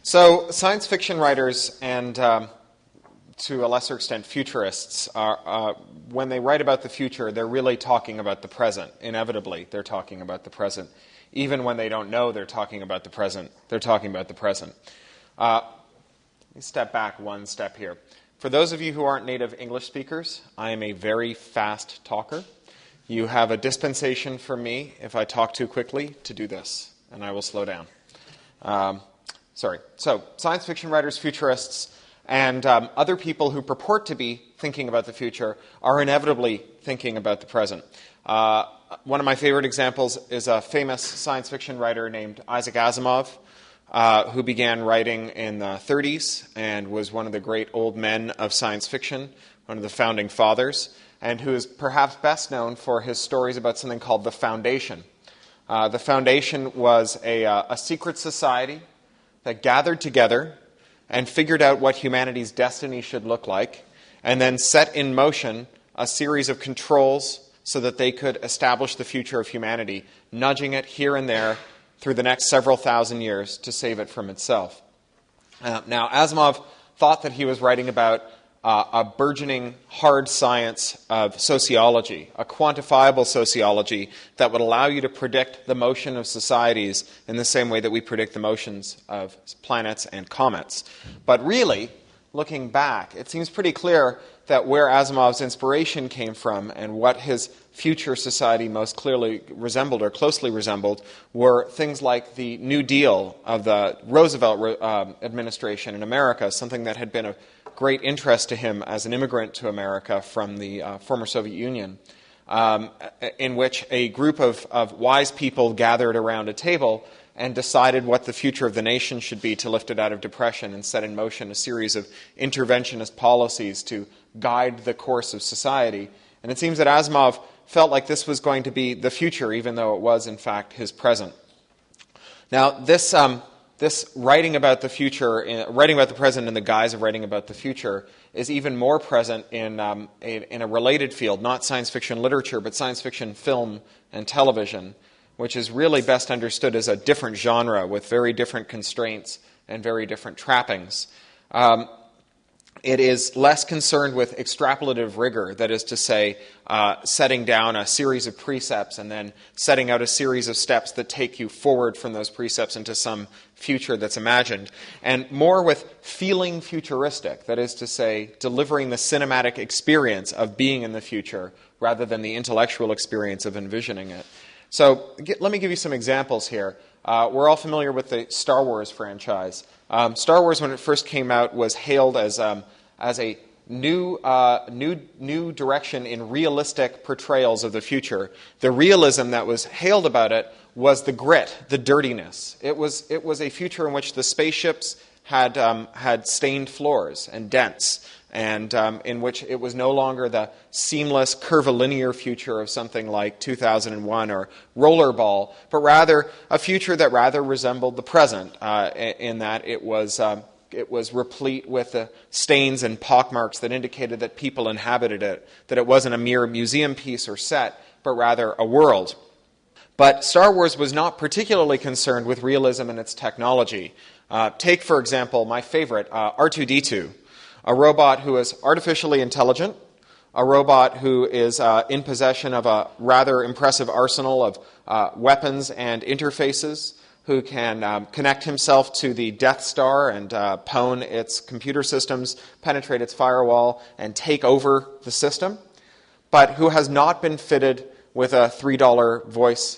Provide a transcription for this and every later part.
So science fiction writers and, to a lesser extent, futurists, when they write about the future, they're really talking about the present. Inevitably, they're talking about the present. Even when they don't know they're talking about the present, they're talking about the present. Let me step back one step here. For those of you who aren't native English speakers, I am a very fast talker. You have a dispensation from me, if I talk too quickly, to do this, and I will slow down. So science fiction writers, futurists, and other people who purport to be thinking about the future are inevitably thinking about the present. One of my favorite examples is a famous science fiction writer named Isaac Asimov, who began writing in the 30s and was one of the great old men of science fiction, one of the founding fathers, and who is perhaps best known for his stories about something called the Foundation. The Foundation was a secret society that gathered together and figured out what humanity's destiny should look like, and then set in motion a series of controls so that they could establish the future of humanity, nudging it here and there through the next several thousand years to save it from itself. Now, Asimov thought that he was writing about a burgeoning hard science of sociology, a quantifiable sociology that would allow you to predict the motion of societies in the same way that we predict the motions of planets and comets. But really, looking back, it seems pretty clear that where Asimov's inspiration came from and what his future society most clearly resembled or closely resembled were things like the New Deal of the Roosevelt administration in America, something that had been of great interest to him as an immigrant to America from the former Soviet Union, in which a group of wise people gathered around a table and decided what the future of the nation should be to lift it out of depression and set in motion a series of interventionist policies to guide the course of society. And it seems that Asimov felt like this was going to be the future, even though it was, in fact, his present. Now, this writing about the future, writing about the present in the guise of writing about the future, is even more present in a related field, not science fiction literature, but science fiction film and television, which is really best understood as a different genre with very different constraints and very different trappings. It is less concerned with extrapolative rigor, that is to say, setting down a series of precepts and then setting out a series of steps that take you forward from those precepts into some future that's imagined, and more with feeling futuristic, that is to say, delivering the cinematic experience of being in the future rather than the intellectual experience of envisioning it. So let me give you some examples here. We're all familiar with the Star Wars franchise. Star Wars, when it first came out, was hailed as a new direction in realistic portrayals of the future. The realism that was hailed about it was the grit, the dirtiness. It was a future in which the spaceships had stained floors and dents, and in which it was no longer the seamless, curvilinear future of something like 2001 or Rollerball, but rather a future that rather resembled the present, in that it was replete with the stains and pockmarks that indicated that people inhabited it, that it wasn't a mere museum piece or set, but rather a world. But Star Wars was not particularly concerned with realism in its technology. Take, for example, my favorite, R2-D2, a robot who is artificially intelligent, a robot who is in possession of a rather impressive arsenal of weapons and interfaces, who can connect himself to the Death Star and pwn its computer systems, penetrate its firewall, and take over the system, but who has not been fitted with a $3 voice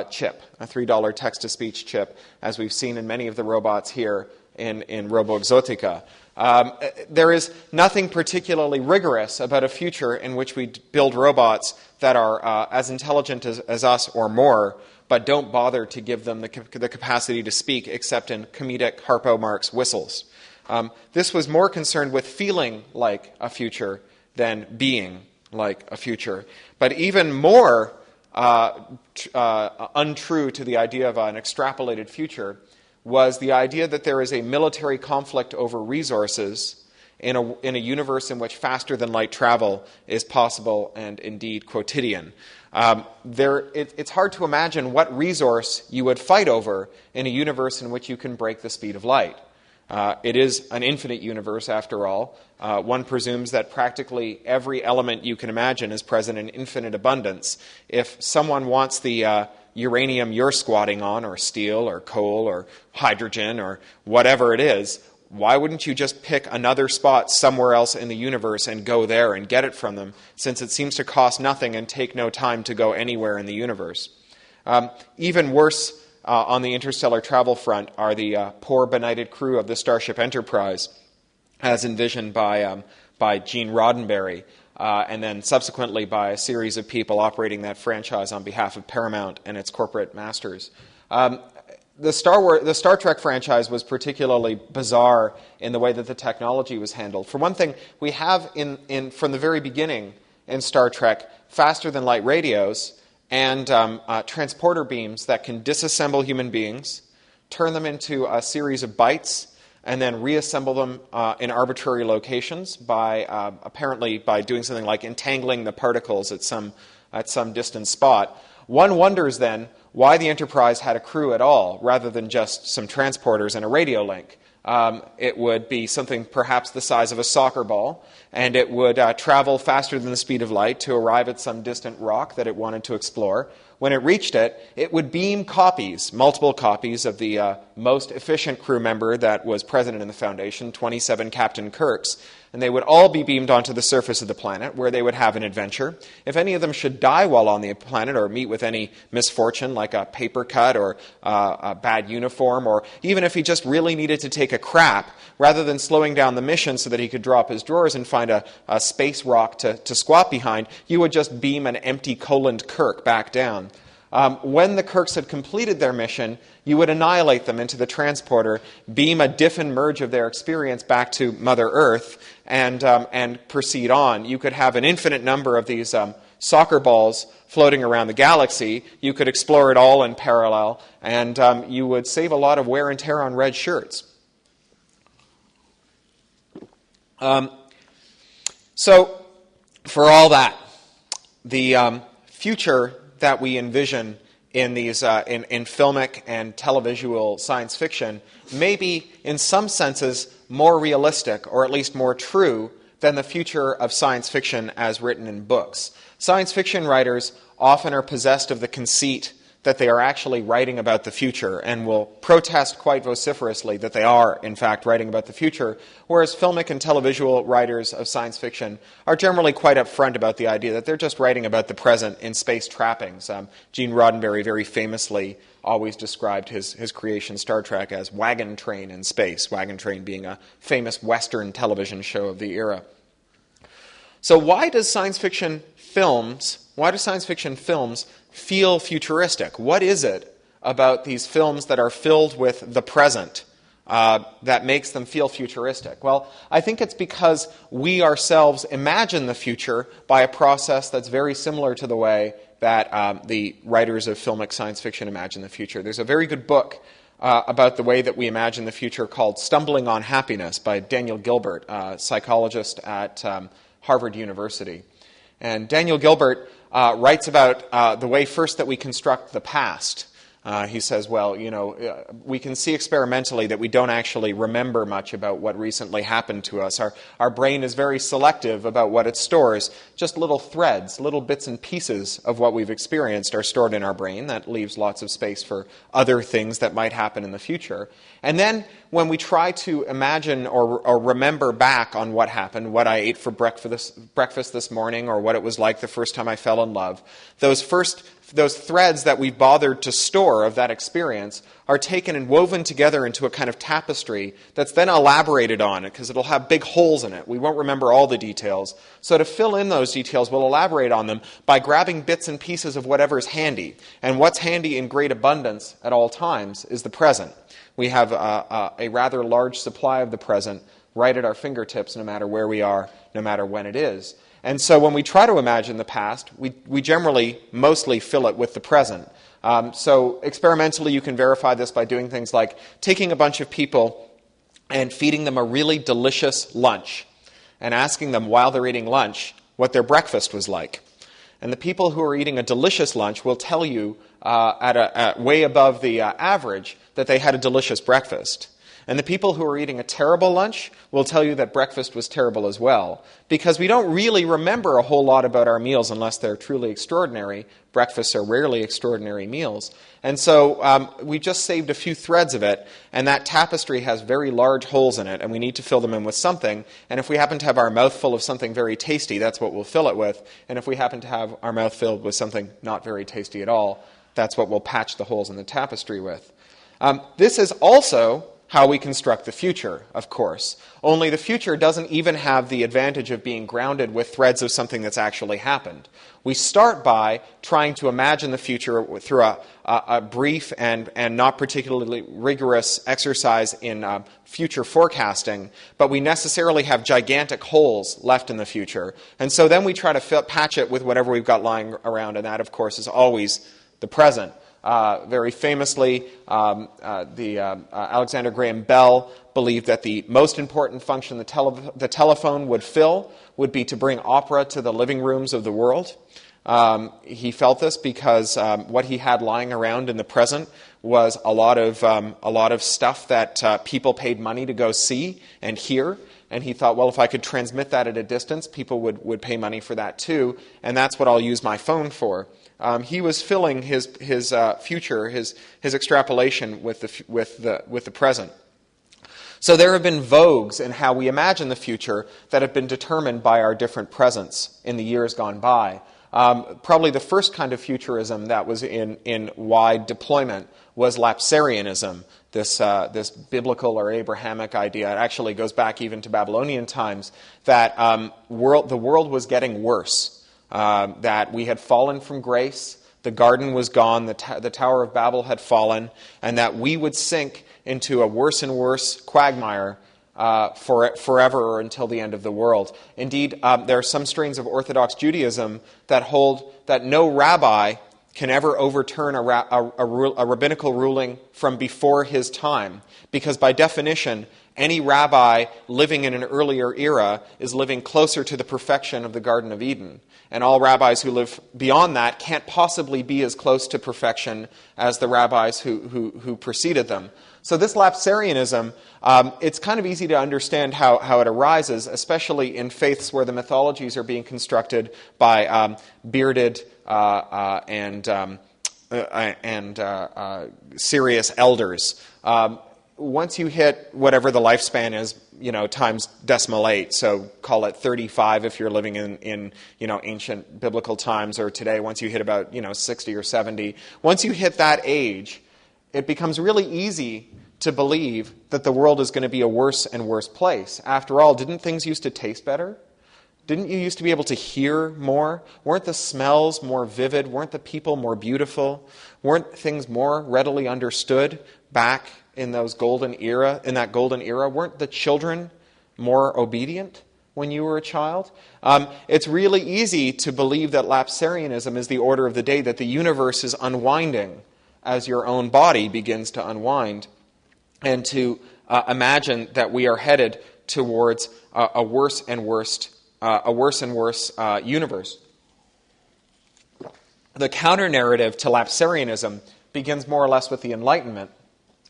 chip, a $3 text-to-speech chip, as we've seen in many of the robots here in Roboexotica. There is nothing particularly rigorous about a future in which we build robots that are as intelligent as us or more, but don't bother to give them the capacity to speak except in comedic Harpo Marx whistles. This was more concerned with feeling like a future than being like a future. But even more untrue to the idea of an extrapolated future was the idea that there is a military conflict over resources in a universe in which faster-than-light travel is possible and indeed quotidian. It's hard to imagine what resource you would fight over in a universe in which you can break the speed of light. It is an infinite universe, after all. One presumes that practically every element you can imagine is present in infinite abundance. If someone wants the uranium you're squatting on, or steel, or coal, or hydrogen, or whatever it is, why wouldn't you just pick another spot somewhere else in the universe and go there and get it from them, since it seems to cost nothing and take no time to go anywhere in the universe? Even worse on the interstellar travel front are the poor, benighted crew of the Starship Enterprise, as envisioned by Gene Roddenberry, and then subsequently by a series of people operating that franchise on behalf of Paramount and its corporate masters. The Star Trek franchise was particularly bizarre in the way that the technology was handled. For one thing, we have from the very beginning in Star Trek faster-than-light radios and transporter beams that can disassemble human beings, turn them into a series of bytes, and then reassemble them in arbitrary locations apparently by doing something like entangling the particles at some distant spot. One wonders then why the Enterprise had a crew at all, rather than just some transporters and a radio link. It would be something perhaps the size of a soccer ball, and it would travel faster than the speed of light to arrive at some distant rock that it wanted to explore. When it reached it, it would beam multiple copies of the most efficient crew member that was present in the Foundation, 27 Captain Kirks, and they would all be beamed onto the surface of the planet, where they would have an adventure. If any of them should die while on the planet, or meet with any misfortune, like a paper cut or a bad uniform, or even if he just really needed to take a crap, rather than slowing down the mission so that he could drop his drawers and find a space rock to squat behind, you would just beam an empty coloned Kirk back down. When the Kirks had completed their mission, you would annihilate them into the transporter, beam a diff and merge of their experience back to Mother Earth, and proceed on. You could have an infinite number of these soccer balls floating around the galaxy. You could explore it all in parallel, and you would save a lot of wear and tear on red shirts. So, for all that, the future that we envision in these in filmic and televisual science fiction may be, in some senses, more realistic, or at least more true, than the future of science fiction as written in books. Science fiction writers often are possessed of the conceit that they are actually writing about the future, and will protest quite vociferously that they are, in fact, writing about the future, whereas filmic and televisual writers of science fiction are generally quite upfront about the idea that they're just writing about the present in space trappings. Gene Roddenberry very famously always described his creation, Star Trek, as Wagon Train in space, Wagon Train being a famous Western television show of the era. So why do science fiction films feel futuristic? What is it about these films that are filled with the present that makes them feel futuristic? Well, I think it's because we ourselves imagine the future by a process that's very similar to the way that the writers of filmic science fiction imagine the future. There's a very good book about the way that we imagine the future called Stumbling on Happiness by Daniel Gilbert, a psychologist at Harvard University. And Daniel Gilbert writes about the way first that we construct the past. He says, well, we can see experimentally that we don't actually remember much about what recently happened to us. Our brain is very selective about what it stores. Just little threads, little bits and pieces of what we've experienced are stored in our brain. That leaves lots of space for other things that might happen in the future. And then when we try to imagine or remember back on what happened, what I ate for breakfast this morning, or what it was like the first time I fell in love, those threads that we've bothered to store of that experience are taken and woven together into a kind of tapestry that's then elaborated on, because it'll have big holes in it. We won't remember all the details. So to fill in those details, we'll elaborate on them by grabbing bits and pieces of whatever's handy. And what's handy in great abundance at all times is the present. We have a rather large supply of the present right at our fingertips, no matter where we are, no matter when it is. And so when we try to imagine the past, we generally mostly fill it with the present. So experimentally, you can verify this by doing things like taking a bunch of people and feeding them a really delicious lunch and asking them while they're eating lunch what their breakfast was like. And the people who are eating a delicious lunch will tell you at way above the average that they had a delicious breakfast. And the people who are eating a terrible lunch will tell you that breakfast was terrible as well. Because we don't really remember a whole lot about our meals unless they're truly extraordinary. Breakfasts are rarely extraordinary meals. And so we just saved a few threads of it, and that tapestry has very large holes in it, and we need to fill them in with something. And if we happen to have our mouth full of something very tasty, that's what we'll fill it with. And if we happen to have our mouth filled with something not very tasty at all, that's what we'll patch the holes in the tapestry with. This is also how we construct the future, of course. Only the future doesn't even have the advantage of being grounded with threads of something that's actually happened. We start by trying to imagine the future through a brief and not particularly rigorous exercise in future forecasting, but we necessarily have gigantic holes left in the future. And so then we try to patch it with whatever we've got lying around, and that, of course, is always the present. Very famously, Alexander Graham Bell believed that the most important function the telephone would fill would be to bring opera to the living rooms of the world. He felt this because what he had lying around in the present was a lot of stuff that people paid money to go see and hear. And he thought, well, if I could transmit that at a distance, people would pay money for that too, and that's what I'll use my phone for. He was filling his future, his extrapolation with the present. So there have been vogues in how we imagine the future that have been determined by our different presents in the years gone by. Probably the first kind of futurism that was in wide deployment was Lapsarianism, this biblical or Abrahamic idea. It actually goes back even to Babylonian times, that the world was getting worse, that we had fallen from grace, the garden was gone, the Tower of Babel had fallen, and that we would sink into a worse and worse quagmire forever or until the end of the world. Indeed, there are some strains of Orthodox Judaism that hold that no rabbi can ever overturn a rabbinical ruling from before his time, because by definition, any rabbi living in an earlier era is living closer to the perfection of the Garden of Eden. And all rabbis who live beyond that can't possibly be as close to perfection as the rabbis who preceded them. So this Lapsarianism, it's kind of easy to understand how it arises, especially in faiths where the mythologies are being constructed by bearded and serious elders. Once you hit whatever the lifespan is, times decimal 8, so call it 35 if you're living in ancient biblical times, or today, once you hit about 60 or 70, once you hit that age, it becomes really easy to believe that the world is going to be a worse and worse place. After all, didn't things used to taste better? Didn't you used to be able to hear more? Weren't the smells more vivid? Weren't the people more beautiful? Weren't things more readily understood back in that golden era? Weren't the children more obedient when you were a child? It's really easy to believe that Lapsarianism is the order of the day, that the universe is unwinding as your own body begins to unwind, and to imagine that we are headed towards a worse and worse universe. The counter-narrative to Lapsarianism begins more or less with the Enlightenment,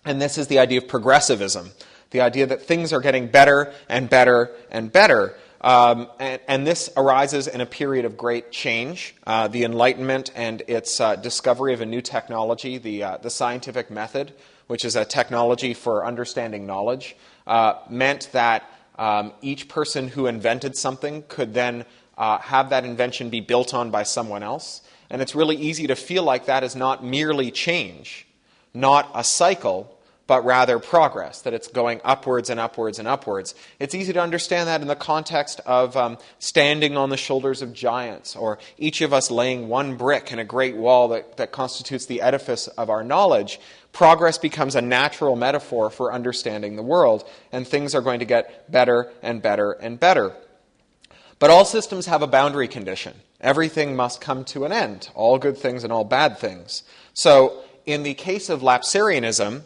and this is the idea of progressivism, the idea that things are getting better and better and better. And this arises in a period of great change. The Enlightenment and its discovery of a new technology, the scientific method, which is a technology for understanding knowledge, meant that each person who invented something could then have that invention be built on by someone else. And it's really easy to feel like that is not merely change, not a cycle, but rather progress, that it's going upwards and upwards and upwards. It's easy to understand that in the context of standing on the shoulders of giants, or each of us laying one brick in a great wall that constitutes the edifice of our knowledge. Progress becomes a natural metaphor for understanding the world, and things are going to get better and better and better. But all systems have a boundary condition. Everything must come to an end, all good things and all bad things. So in the case of Lapsarianism,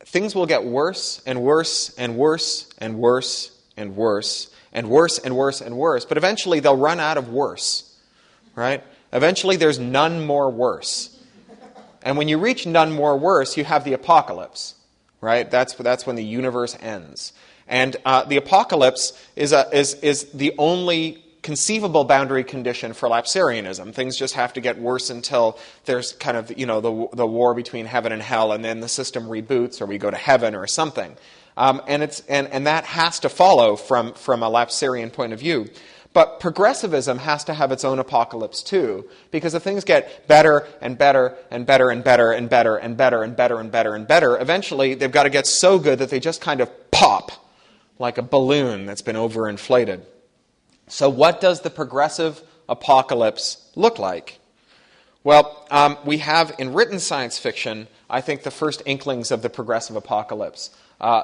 things will get worse and worse and worse and worse and worse and worse and worse and worse, but eventually they'll run out of worse, right? Eventually there's none more worse. And when you reach none more worse, you have the apocalypse, right? That's when the universe ends. And the apocalypse is the only conceivable boundary condition for lapsarianism. Things just have to get worse until there's kind of, the war between heaven and hell, and then the system reboots, or we go to heaven or something. And that has to follow from a lapsarian point of view. But progressivism has to have its own apocalypse too, because if things get better and better and better and better and better and better and better and better and better, eventually they've got to get so good that they just kind of pop like a balloon that's been overinflated. So what does the progressive apocalypse look like? Well, we have in written science fiction, I think, the first inklings of the progressive apocalypse.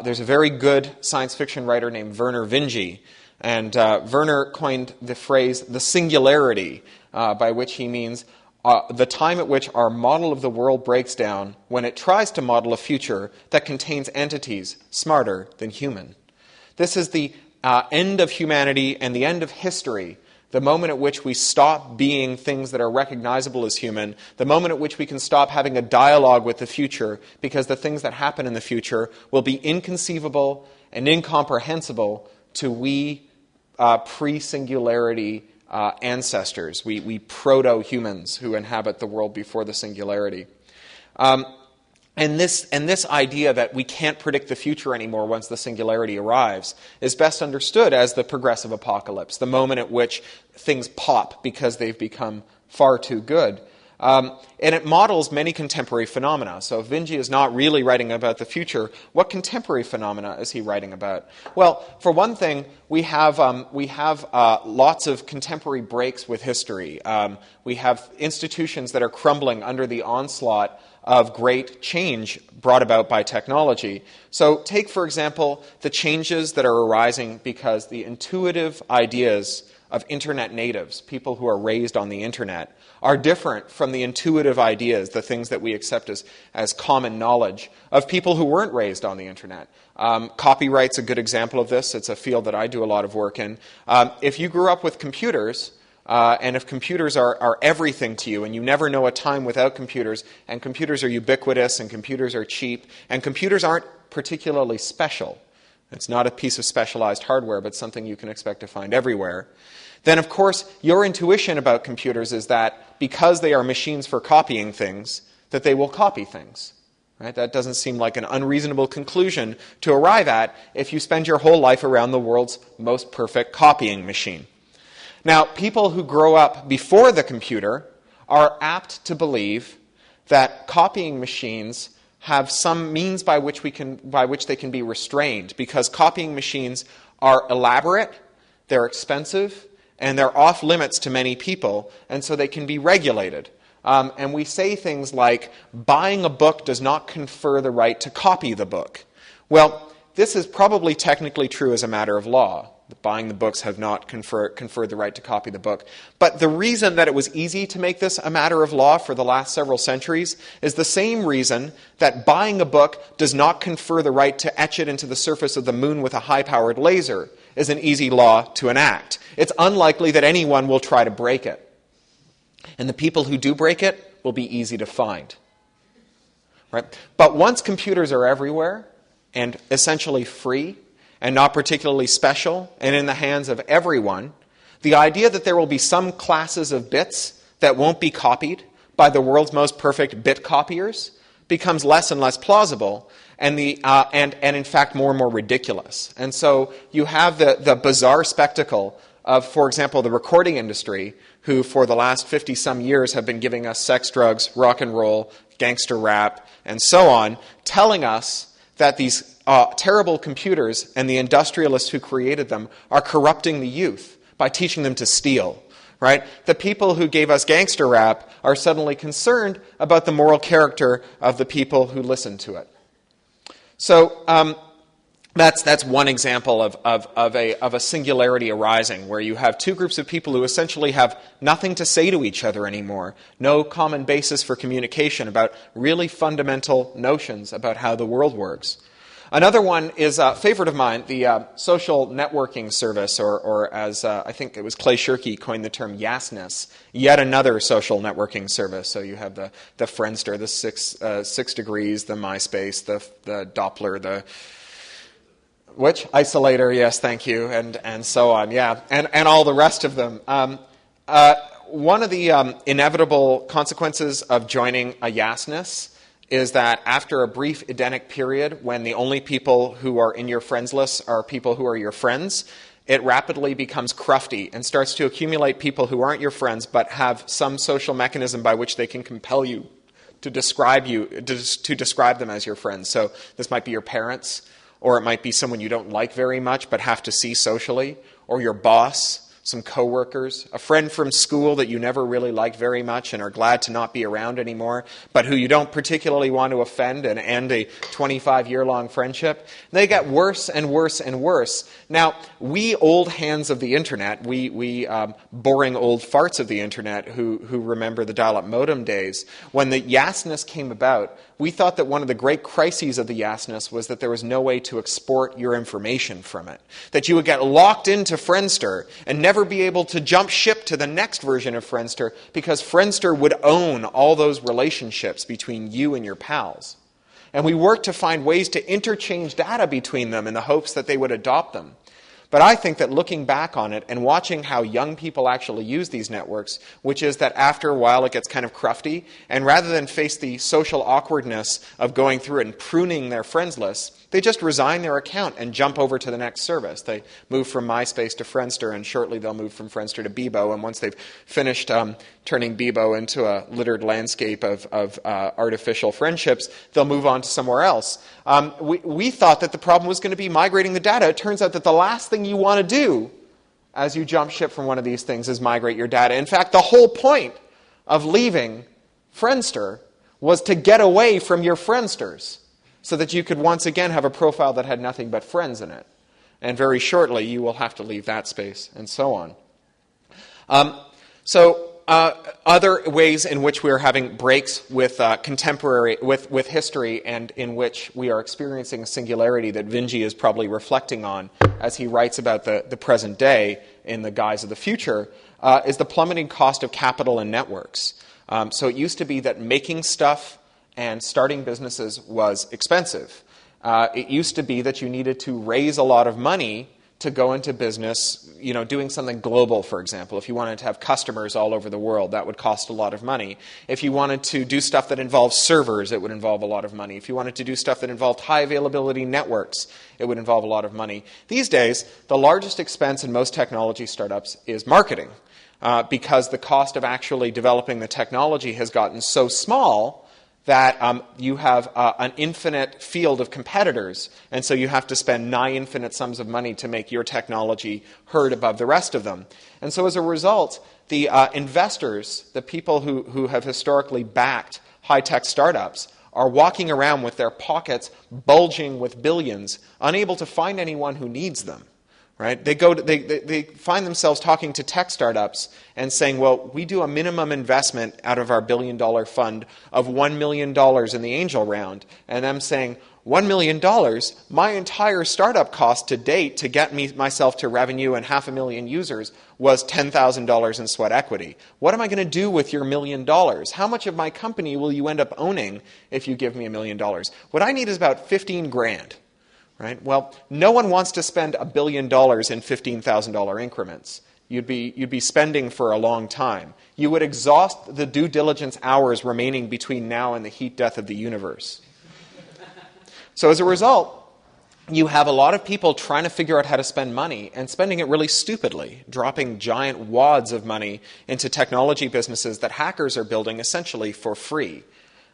There's a very good science fiction writer named Vernor Vinge, and Vernor coined the phrase the singularity, by which he means the time at which our model of the world breaks down when it tries to model a future that contains entities smarter than human. This is the end of humanity and the end of history, the moment at which we stop being things that are recognizable as human, the moment at which we can stop having a dialogue with the future, because the things that happen in the future will be inconceivable and incomprehensible to we pre-singularity ancestors, we proto-humans who inhabit the world before the singularity. And this idea that we can't predict the future anymore once the singularity arrives is best understood as the progressive apocalypse, the moment at which things pop because they've become far too good. And it models many contemporary phenomena. So if Vinge is not really writing about the future, what contemporary phenomena is he writing about? Well, for one thing, we have lots of contemporary breaks with history. We have institutions that are crumbling under the onslaught of great change brought about by technology. So take, for example, the changes that are arising because the intuitive ideas of internet natives, people who are raised on the internet, are different from the intuitive ideas, the things that we accept as common knowledge, of people who weren't raised on the internet. Copyright's a good example of this. It's a field that I do a lot of work in. If you grew up with computers, and if computers are everything to you, and you never know a time without computers, and computers are ubiquitous, and computers are cheap, and computers aren't particularly special, it's not a piece of specialized hardware, but something you can expect to find everywhere, then of course your intuition about computers is that because they are machines for copying things, that they will copy things. Right? That doesn't seem like an unreasonable conclusion to arrive at if you spend your whole life around the world's most perfect copying machine. Now, people who grow up before the computer are apt to believe that copying machines have some means by which they can be restrained, because copying machines are elaborate, they're expensive, and they're off limits to many people, and so they can be regulated. And we say things like, buying a book does not confer the right to copy the book. Well, this is probably technically true as a matter of law. Buying the books have not conferred the right to copy the book. But the reason that it was easy to make this a matter of law for the last several centuries is the same reason that buying a book does not confer the right to etch it into the surface of the moon with a high-powered laser is an easy law to enact. It's unlikely that anyone will try to break it. And the people who do break it will be easy to find. Right? But once computers are everywhere and essentially free, and not particularly special, and in the hands of everyone, the idea that there will be some classes of bits that won't be copied by the world's most perfect bit copiers becomes less and less plausible, and in fact more and more ridiculous. And so you have the bizarre spectacle of, for example, the recording industry, who for the last 50-some years have been giving us sex, drugs, rock and roll, gangster rap, and so on, telling us that these terrible computers and the industrialists who created them are corrupting the youth by teaching them to steal. Right? The people who gave us gangster rap are suddenly concerned about the moral character of the people who listen to it. So That's one example of a singularity arising, where you have two groups of people who essentially have nothing to say to each other anymore, no common basis for communication about really fundamental notions about how the world works. Another one is a favorite of mine, the social networking service, or as I think it was Clay Shirky coined the term Yasness, yet another social networking service. So you have the Friendster, the 6 Degrees, the MySpace, the Doppler, the which? Isolator, yes, thank you, and so on, yeah, and all the rest of them. One of the inevitable consequences of joining a Yasness is that after a brief Edenic period, when the only people who are in your friends list are people who are your friends, it rapidly becomes crufty and starts to accumulate people who aren't your friends but have some social mechanism by which they can compel you to describe them as your friends. So this might be your parents, or it might be someone you don't like very much but have to see socially, or your boss, some coworkers, a friend from school that you never really liked very much and are glad to not be around anymore, but who you don't particularly want to offend and end a 25-year-long friendship. They get worse and worse and worse. Now, we old hands of the internet, we boring old farts of the internet who remember the dial-up modem days, when the Yasness came about, we thought that one of the great crises of the Yasness was that there was no way to export your information from it. That you would get locked into Friendster and never be able to jump ship to the next version of Friendster because Friendster would own all those relationships between you and your pals. And we worked to find ways to interchange data between them in the hopes that they would adopt them. But I think that looking back on it and watching how young people actually use these networks, which is that after a while it gets kind of crufty, and rather than face the social awkwardness of going through and pruning their friends lists, they just resign their account and jump over to the next service. They move from MySpace to Friendster, and shortly they'll move from Friendster to Bebo, and once they've finished turning Bebo into a littered landscape of artificial friendships, they'll move on to somewhere else. We thought that the problem was going to be migrating the data. It turns out that the last thing you want to do as you jump ship from one of these things is migrate your data. In fact, the whole point of leaving Friendster was to get away from your Friendsters so that you could once again have a profile that had nothing but friends in it. And very shortly, you will have to leave that space, and so on. Other ways in which we are having breaks with with history, and in which we are experiencing a singularity that Vinci is probably reflecting on as he writes about the present day in the guise of the future, is the plummeting cost of capital and networks. So it used to be that making stuff and starting businesses was expensive. It used to be that you needed to raise a lot of money to go into business, doing something global, for example. If you wanted to have customers all over the world, that would cost a lot of money. If you wanted to do stuff that involves servers, it would involve a lot of money. If you wanted to do stuff that involved high availability networks, it would involve a lot of money. These days, the largest expense in most technology startups is marketing, because the cost of actually developing the technology has gotten so small that you have an infinite field of competitors, and so you have to spend nigh infinite sums of money to make your technology heard above the rest of them. And so as a result, the investors, the people who have historically backed high-tech startups, are walking around with their pockets bulging with billions, unable to find anyone who needs them. Right? They find themselves talking to tech startups and saying, well, we do a minimum investment out of our $1 billion fund of $1 million in the angel round. And them saying, $1 million, my entire startup cost to date to get myself to revenue and 500,000 users was $10,000 in sweat equity. What am I going to do with your $1 million? How much of my company will you end up owning if you give me $1 million? What I need is about 15 grand. Right? Well, no one wants to spend $1 billion in $15,000 increments. You'd be spending for a long time. You would exhaust the due diligence hours remaining between now and the heat death of the universe. So as a result, you have a lot of people trying to figure out how to spend money and spending it really stupidly, dropping giant wads of money into technology businesses that hackers are building essentially for free.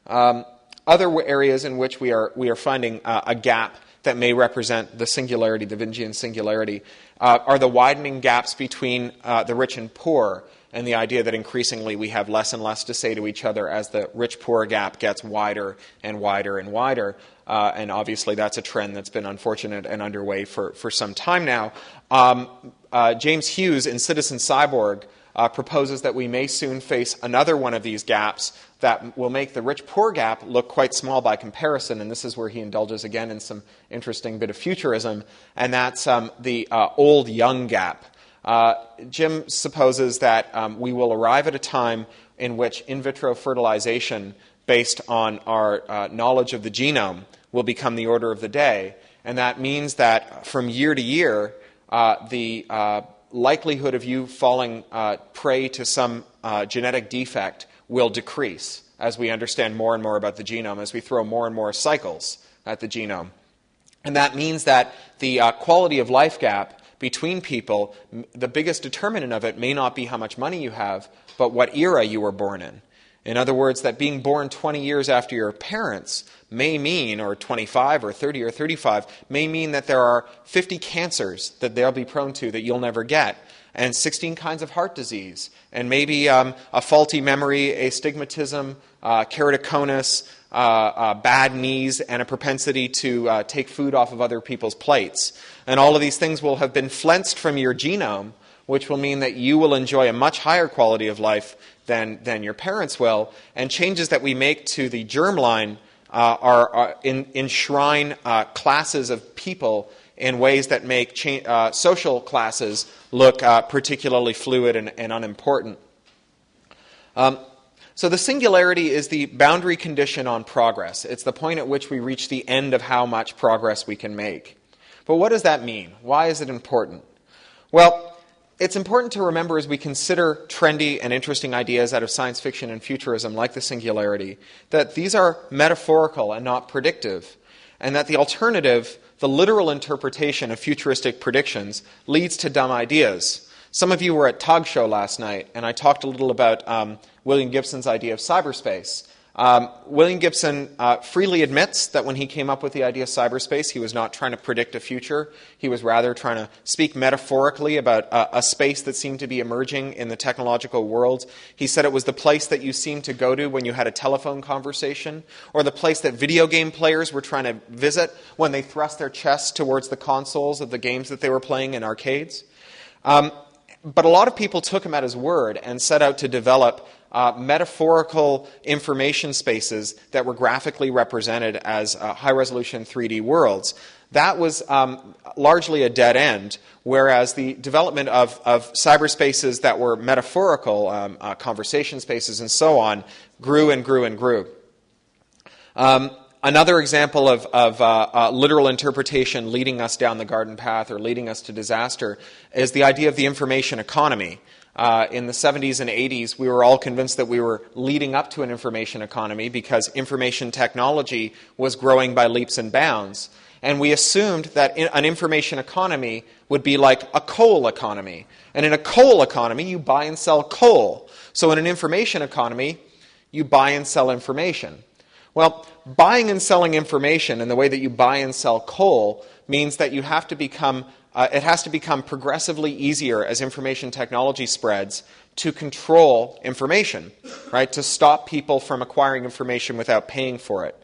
Other areas in which we are finding a gap that may represent the singularity, the Vingian singularity, are the widening gaps between the rich and poor, and the idea that increasingly we have less and less to say to each other as the rich-poor gap gets wider and wider and wider. And obviously that's a trend that's been unfortunate and underway for some time now. James Hughes in Citizen Cyborg proposes that we may soon face another one of these gaps that will make the rich-poor gap look quite small by comparison, and this is where he indulges again in some interesting bit of futurism, and that's the old-young gap. Jim supposes that we will arrive at a time in which in vitro fertilization based on our knowledge of the genome will become the order of the day, and that means that from year to year, the likelihood of you falling prey to some genetic defect will decrease as we understand more and more about the genome, as we throw more and more cycles at the genome. And that means that the quality of life gap between people, the biggest determinant of it may not be how much money you have, but what era you were born in. In other words, that being born 20 years after your parents may mean, or 25 or 30 or 35, may mean that there are 50 cancers that they'll be prone to that you'll never get, and 16 kinds of heart disease, and maybe a faulty memory, astigmatism, keratoconus, bad knees, and a propensity to take food off of other people's plates. And all of these things will have been flensed from your genome, which will mean that you will enjoy a much higher quality of life than your parents will. And changes that we make to the germline enshrine classes of people in ways that make social classes look particularly fluid and unimportant. So the singularity is the boundary condition on progress. It's the point at which we reach the end of how much progress we can make. But what does that mean? Why is it important? Well, it's important to remember as we consider trendy and interesting ideas out of science fiction and futurism like the singularity, that these are metaphorical and not predictive, and that the alternative, the literal interpretation of futuristic predictions, leads to dumb ideas. Some of you were at Tog Show last night, and I talked a little about William Gibson's idea of cyberspace. William Gibson freely admits that when he came up with the idea of cyberspace, he was not trying to predict a future. He was rather trying to speak metaphorically about a space that seemed to be emerging in the technological world. He said it was the place that you seemed to go to when you had a telephone conversation, or the place that video game players were trying to visit when they thrust their chests towards the consoles of the games that they were playing in arcades. But a lot of people took him at his word and set out to develop metaphorical information spaces that were graphically represented as high-resolution 3D worlds. That was largely a dead end, whereas the development of cyberspaces that were metaphorical, conversation spaces and so on, grew and grew and grew. Another example of literal interpretation leading us down the garden path or leading us to disaster is the idea of the information economy. In the 70s and 80s, we were all convinced that we were leading up to an information economy because information technology was growing by leaps and bounds. And we assumed that an information economy would be like a coal economy. And in a coal economy, you buy and sell coal. So in an information economy, you buy and sell information. Well, buying and selling information in the way that you buy and sell coal means that you have to become it has to become progressively easier as information technology spreads to control information, right? To stop people from acquiring information without paying for it.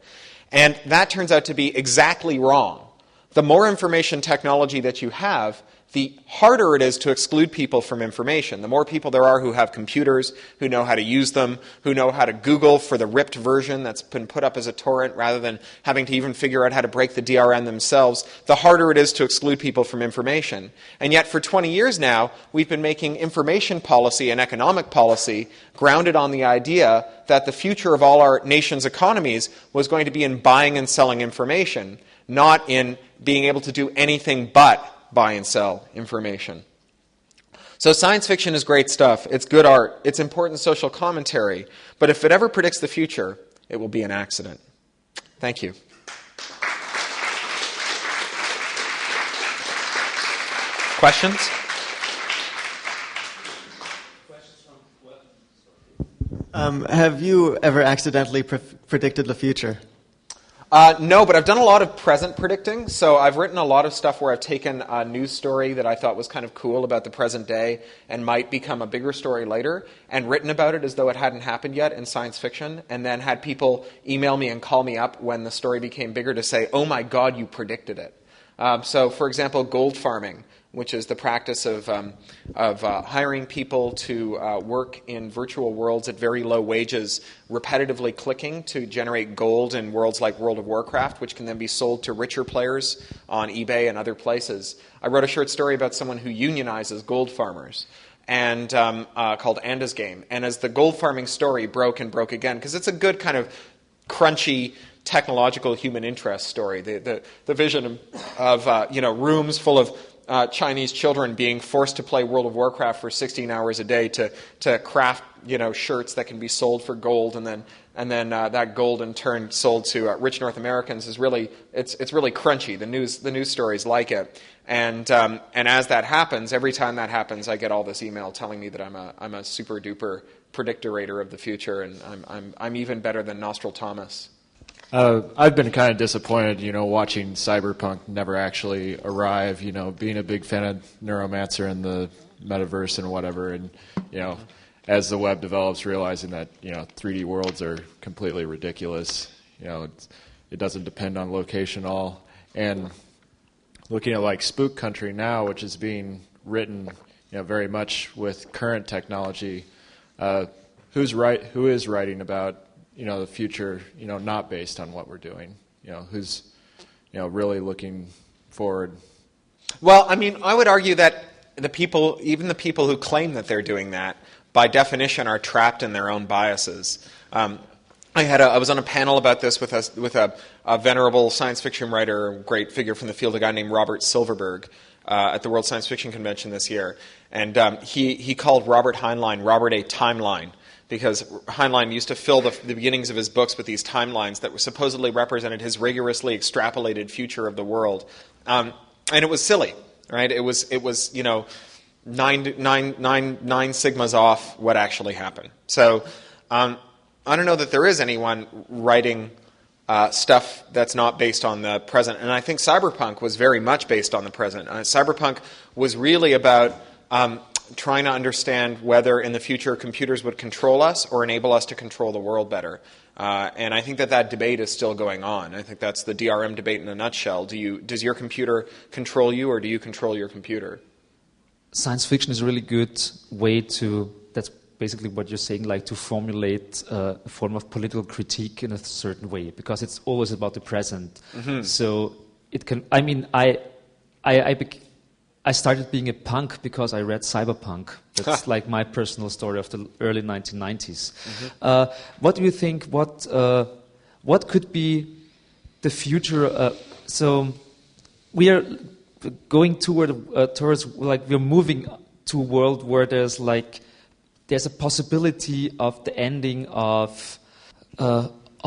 And that turns out to be exactly wrong. The more information technology that you have, the harder it is to exclude people from information. The more people there are who have computers, who know how to use them, who know how to Google for the ripped version that's been put up as a torrent rather than having to even figure out how to break the DRM themselves, the harder it is to exclude people from information. And yet for 20 years now, we've been making information policy and economic policy grounded on the idea that the future of all our nation's economies was going to be in buying and selling information, not in being able to do anything but buy and sell information. So science fiction is great stuff. It's good art. It's important social commentary. But if it ever predicts the future, it will be an accident. Thank you. Questions? Have you ever accidentally predicted the future? No, but I've done a lot of present predicting. So I've written a lot of stuff where I've taken a news story that I thought was kind of cool about the present day and might become a bigger story later, and written about it as though it hadn't happened yet in science fiction, and then had people email me and call me up when the story became bigger to say, oh my God, you predicted it. So, for example, gold farming, which is the practice of hiring people to work in virtual worlds at very low wages, repetitively clicking to generate gold in worlds like World of Warcraft, which can then be sold to richer players on eBay and other places. I wrote a short story about someone who unionizes gold farmers, and called Anda's Game. And as the gold farming story broke and broke again, because it's a good kind of crunchy technological human interest story, the vision of rooms full of Chinese children being forced to play World of Warcraft for 16 hours a day to craft shirts that can be sold for gold, and then that gold in turn sold to rich North Americans is really it's really crunchy. The news stories like it, and as that happens, every time that happens, I get all this email telling me that I'm a super duper predictorator of the future, and I'm even better than Nostradamus. I've been kind of disappointed, watching Cyberpunk never actually arrive, being a big fan of Neuromancer and the metaverse and whatever, and, as the web develops, realizing that, 3D worlds are completely ridiculous. It doesn't depend on location at all. And looking at like Spook Country now, which is being written, very much with current technology, who is writing about the future, not based on what we're doing, who's, really looking forward. Well, I mean, I would argue that even the people who claim that they're doing that, by definition, are trapped in their own biases. I was on a panel about this with a venerable science fiction writer, a great figure from the field, a guy named Robert Silverberg, at the World Science Fiction Convention this year, and he called Robert Heinlein Robert a timeline, because Heinlein used to fill the beginnings of his books with these timelines that supposedly represented his rigorously extrapolated future of the world, and it was silly, right? It was nine sigmas off what actually happened. So I don't know that there is anyone writing stuff that's not based on the present, and I think Cyberpunk was very much based on the present. Cyberpunk was really about trying to understand whether in the future computers would control us or enable us to control the world better. And I think that debate is still going on. I think that's the DRM debate in a nutshell. Does your computer control you, or do you control your computer? Science fiction is a really good way that's basically what you're saying, like to formulate a form of political critique in a certain way, because it's always about the present. Mm-hmm. So it can, I started being a punk because I read Cyberpunk. That's like my personal story of the early 1990s. Mm-hmm. What do you think? What could be the future? So we are going towards like we're moving to a world where there's a possibility of the ending of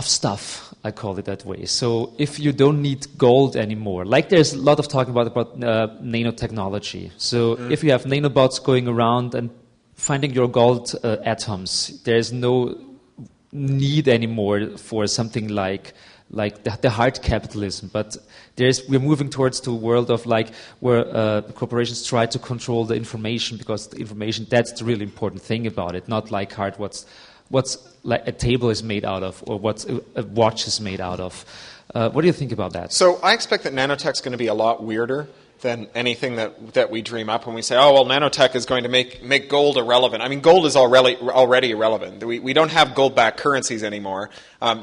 stuff, I call it that way. So if you don't need gold anymore, like there's a lot of talk about nanotechnology. So if you have nanobots going around and finding your gold atoms, there's no need anymore for something like the hard capitalism. But we're moving towards to a world of where corporations try to control the information, because the information, that's the really important thing about it, not like hard what's like a table is made out of, or what a watch is made out of. What do you think about that? So I expect that nanotech's going to be a lot weirder than anything that we dream up when we say, oh, well, nanotech is going to make gold irrelevant. I mean, gold is already irrelevant. We don't have gold-backed currencies anymore.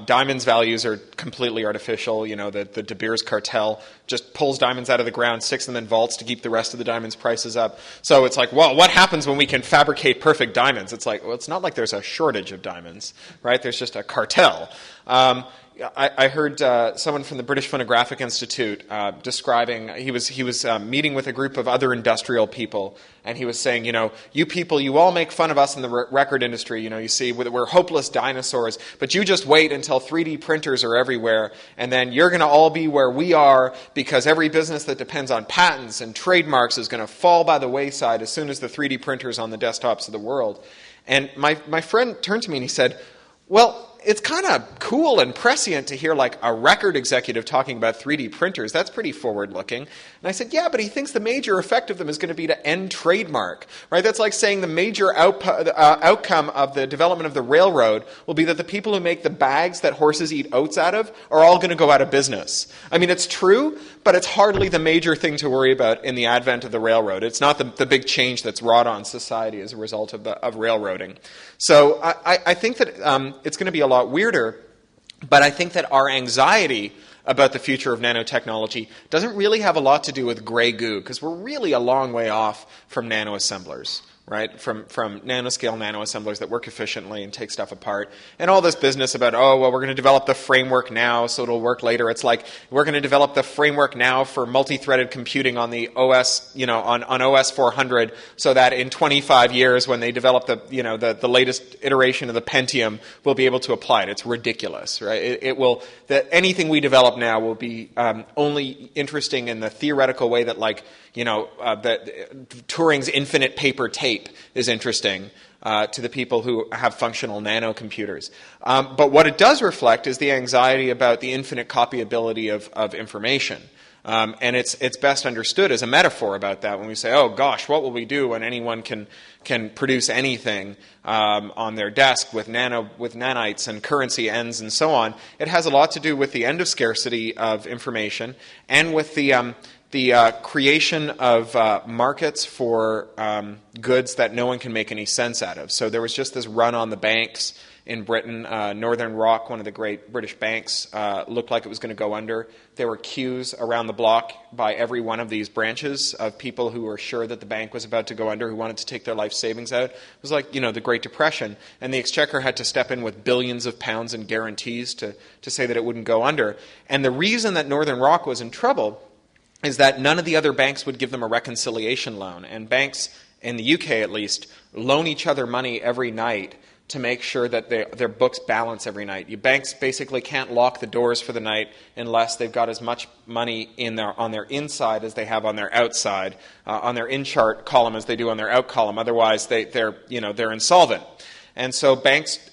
Diamonds' values are completely artificial. The De Beers cartel just pulls diamonds out of the ground, sticks them in vaults to keep the rest of the diamonds' prices up. So it's like, well, what happens when we can fabricate perfect diamonds? It's like, well, it's not like there's a shortage of diamonds, right? There's just a cartel. I heard someone from the British Phonographic Institute describing, he was meeting with a group of other industrial people, and he was saying, you people, you all make fun of us in the record industry, you see, we're hopeless dinosaurs, but you just wait until 3D printers are everywhere, and then you're going to all be where we are, because every business that depends on patents and trademarks is going to fall by the wayside as soon as the 3D printer is on the desktops of the world. And my friend turned to me and he said, well, it's kind of cool and prescient to hear like a record executive talking about 3D printers. That's pretty forward-looking. And I said, yeah, but he thinks the major effect of them is going to be to end trademark, right? That's like saying the major outcome of the development of the railroad will be that the people who make the bags that horses eat oats out of are all going to go out of business. I mean, it's true, but it's hardly the major thing to worry about in the advent of the railroad. It's not the big change that's wrought on society as a result of railroading. So I think that it's going to be a lot weirder, but I think that our anxiety about the future of nanotechnology doesn't really have a lot to do with gray goo, because we're really a long way off from nanoassemblers. Right, from nanoscale nanoassemblers that work efficiently and take stuff apart. And all this business about, oh, well, we're going to develop the framework now so it'll work later. It's like, we're going to develop the framework now for multi-threaded computing on the OS, on OS 400, so that in 25 years when they develop the latest iteration of the Pentium, we'll be able to apply it. It's ridiculous, right? Anything we develop now will be only interesting in the theoretical way that, like, that Turing's infinite paper tape is interesting to the people who have functional nanocomputers. But what it does reflect is the anxiety about the infinite copyability of information. And it's best understood as a metaphor about that when we say, oh gosh, what will we do when anyone can produce anything on their desk with nanites and currency ends and so on. It has a lot to do with the end of scarcity of information and with the creation of markets for goods that no one can make any sense out of. So there was just this run on the banks in Britain. Northern Rock, one of the great British banks, looked like it was going to go under. There were queues around the block by every one of these branches of people who were sure that the bank was about to go under, who wanted to take their life savings out. It was like, the Great Depression. And the Exchequer had to step in with billions of pounds in guarantees to say that it wouldn't go under. And the reason that Northern Rock was in trouble is that none of the other banks would give them a reconciliation loan. And banks, in the UK at least, loan each other money every night to make sure that their books balance every night. Banks basically can't lock the doors for the night unless they've got as much money on their inside as they have on their outside, on their in-chart column as they do on their out column. Otherwise, they're insolvent. And so banks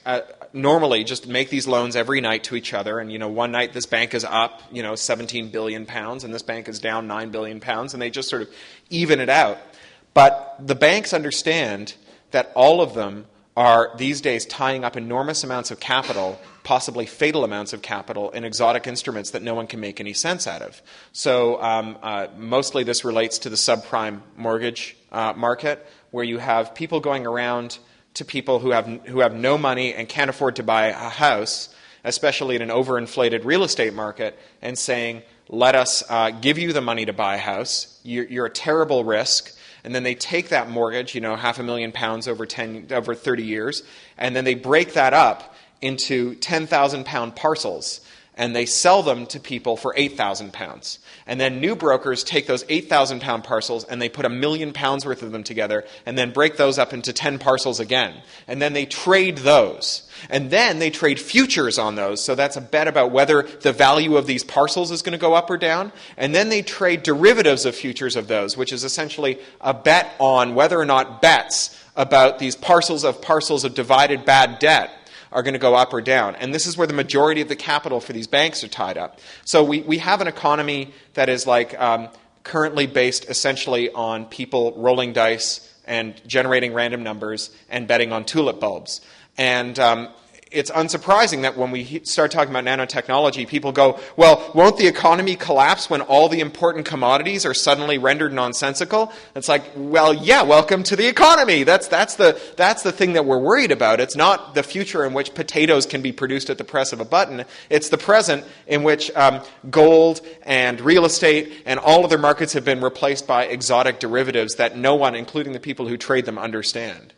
normally just make these loans every night to each other, and one night this bank is up 17 billion pounds and this bank is down 9 billion pounds, and they just sort of even it out. But the banks understand that all of them are these days tying up enormous amounts of capital, possibly fatal amounts of capital, in exotic instruments that no one can make any sense out of. So mostly this relates to the subprime mortgage market, where you have people going around to people who have no money and can't afford to buy a house, especially in an overinflated real estate market, and saying, let us give you the money to buy a house. You're a terrible risk. And then they take that mortgage, £500,000 over 30 years, and then they break that up into 10,000 pound parcels, and they sell them to people for £8,000. And then new brokers take those 8,000 pound parcels and they put £1 million worth of them together and then break those up into 10 parcels again. And then they trade those. And then they trade futures on those. So that's a bet about whether the value of these parcels is going to go up or down. And then they trade derivatives of futures of those, which is essentially a bet on whether or not bets about these parcels of divided bad debt are going to go up or down. And this is where the majority of the capital for these banks are tied up. So we have an economy that is currently based essentially on people rolling dice and generating random numbers and betting on tulip bulbs. And it's unsurprising that when we start talking about nanotechnology, people go, well, won't the economy collapse when all the important commodities are suddenly rendered nonsensical? It's like, well, yeah, welcome to the economy. That's the thing that we're worried about. It's not the future in which potatoes can be produced at the press of a button. It's the present in which gold and real estate and all other markets have been replaced by exotic derivatives that no one, including the people who trade them, understand.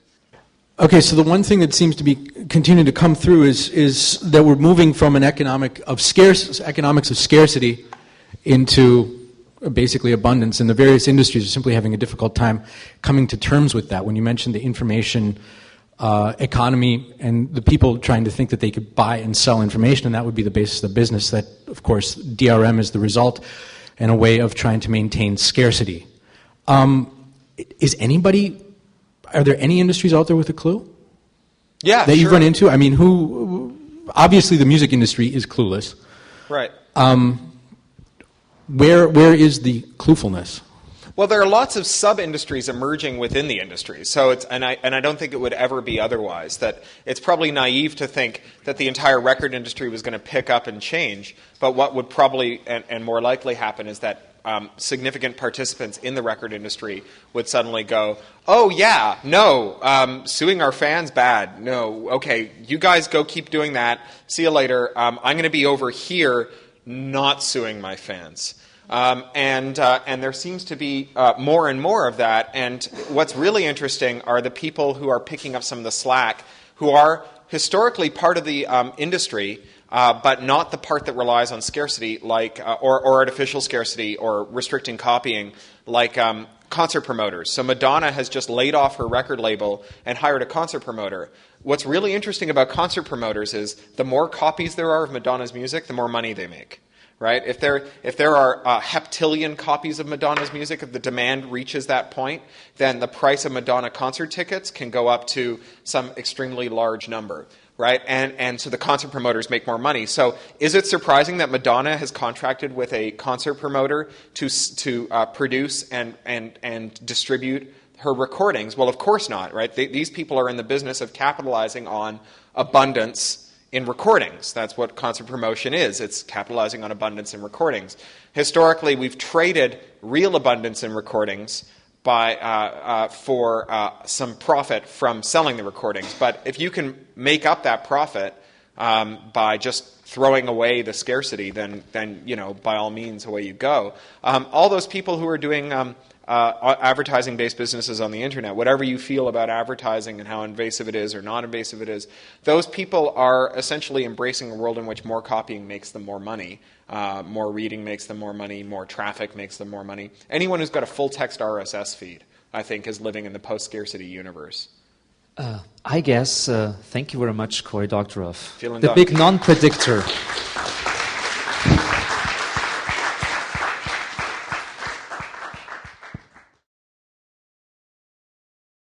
Okay, so the one thing that seems to be continuing to come through is that we're moving from an economics of scarcity into basically abundance, and the various industries are simply having a difficult time coming to terms with that. When you mentioned the information economy and the people trying to think that they could buy and sell information, and that would be the basis of the business, that, of course, DRM is the result and a way of trying to maintain scarcity. Are there any industries out there with a clue? Yeah, that you've run into? I mean, obviously the music industry is clueless. Right. Where is the cluefulness? Well, there are lots of sub-industries emerging within the industry, so I don't think it would ever be otherwise. That it's probably naive to think that the entire record industry was going to pick up and change, but what would probably and more likely happen is that significant participants in the record industry would suddenly go, oh yeah, no, suing our fans bad, no, okay, you guys go keep doing that, see you later, I'm going to be over here not suing my fans. And there seems to be more and more of that. And what's really interesting are the people who are picking up some of the slack, who are historically part of the industry, but not the part that relies on scarcity, like or artificial scarcity or restricting copying, like concert promoters. So Madonna has just laid off her record label and hired a concert promoter. What's really interesting about concert promoters is the more copies there are of Madonna's music, the more money they make. Right? If there are heptillion copies of Madonna's music, if the demand reaches that point, then the price of Madonna concert tickets can go up to some extremely large number. Right? And so the concert promoters make more money. So is it surprising that Madonna has contracted with a concert promoter to produce and distribute her recordings? Well, of course not. Right? These people are in the business of capitalizing on abundance in recordings. That's what concert promotion is. It's capitalizing on abundance in recordings. Historically, we've traded real abundance in recordings for some profit from selling the recordings. But if you can make up that profit by just throwing away the scarcity, then by all means, away you go. All those people who are doing advertising-based businesses on the internet, whatever you feel about advertising and how invasive it is or not invasive it is, those people are essentially embracing a world in which more copying makes them more money, more reading makes them more money, more traffic makes them more money. Anyone who's got a full-text RSS feed, I think, is living in the post-scarcity universe. I guess, thank you very much, Cory Doctorow. Vielen The Dank. big non-predictor.